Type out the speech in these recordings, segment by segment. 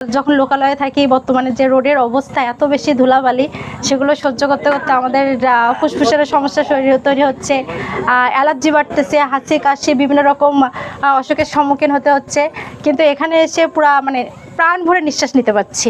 যখন লোকালয়ে থাকি বর্তমানে যে রোডের অবস্থা এত বেশি ধুলাবালি, সেগুলো সহ্য করতে করতে আমাদের ফুসফুসের সমস্যা তৈরি হচ্ছে, অ্যালার্জি বাড়তেছে, হাঁচি কাশি বিভিন্ন রকম অসুখের সম্মুখীন হতে হচ্ছে। কিন্তু এখানে এসে পুরা প্রাণ ভরে নিঃশ্বাস নিতে পারছি।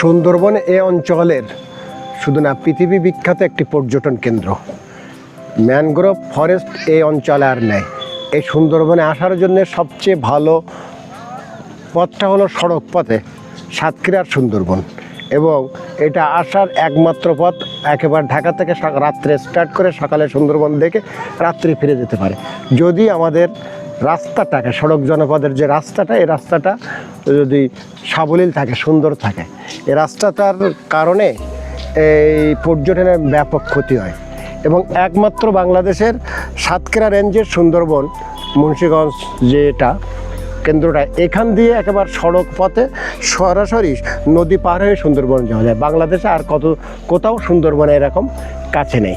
সুন্দরবন এ অঞ্চলের শুধু না, পৃথিবী বিখ্যাত একটি পর্যটন কেন্দ্র। ম্যানগ্রোভ ফরেস্ট এই অঞ্চলে আর নেই। এই সুন্দরবনে আসার জন্য সবচেয়ে ভালো পথটা হলো সড়ক পথে সাতক্ষীরার সুন্দরবন, এবং এটা আসার একমাত্র পথ একেবারে ঢাকা থেকে রাত্রে স্টার্ট করে সকালে সুন্দরবন দেখে রাত্রি ফিরে যেতে পারে। যদি আমাদের রাস্তাটাকে, সড়ক জনপদের যে রাস্তাটা, এই রাস্তাটা যদি সাবলীল থাকে, সুন্দর থাকে, এই রাস্তাটার কারণে এই পর্যটনের ব্যাপক ক্ষতি হয়। এবং একমাত্র বাংলাদেশের সাতক্ষীরা রেঞ্জের সুন্দরবন মুন্সিগঞ্জ যেটা কেন্দ্রটা, এখান দিয়ে একেবারে সড়ক পথে সরাসরি নদী পার হয়ে সুন্দরবন যাওয়া যায়। বাংলাদেশে আর কোথাও সুন্দরবনে এরকম কাছে নেই।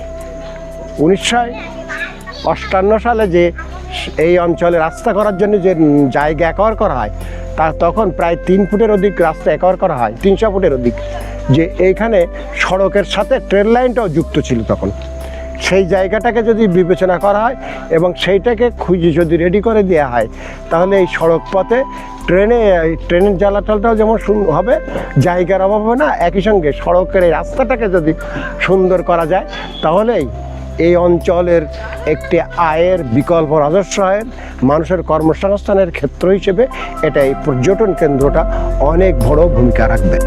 1958 সালে যে এই অঞ্চলে রাস্তা করার জন্য যে জায়গা অ্যাকোয়ার করা হয়, তা তখন প্রায় 3 ফুটের অধিক রাস্তা অ্যাকোয়ার করা হয়, 300 ফুটের অধিক, যে এইখানে সড়কের সাথে ট্রেন লাইনটাও যুক্ত ছিল তখন। সেই জায়গাটাকে যদি বিবেচনা করা হয় এবং সেইটাকে খুঁজে যদি রেডি করে দেওয়া হয়, তাহলে এই সড়ক পথে ট্রেনের চলাচলটাও যেমন হবে, জায়গার অভাব হবে না, একই সঙ্গে সড়কের এই রাস্তাটাকে যদি সুন্দর করা যায়, তাহলেই এই অঞ্চলের একটি আয়ের বিকল্প রাজস্ব আয়ের, মানুষের কর্মসংস্থানের ক্ষেত্র হিসেবে এটা এই পর্যটন কেন্দ্রটা অনেক বড় ভূমিকা রাখবে।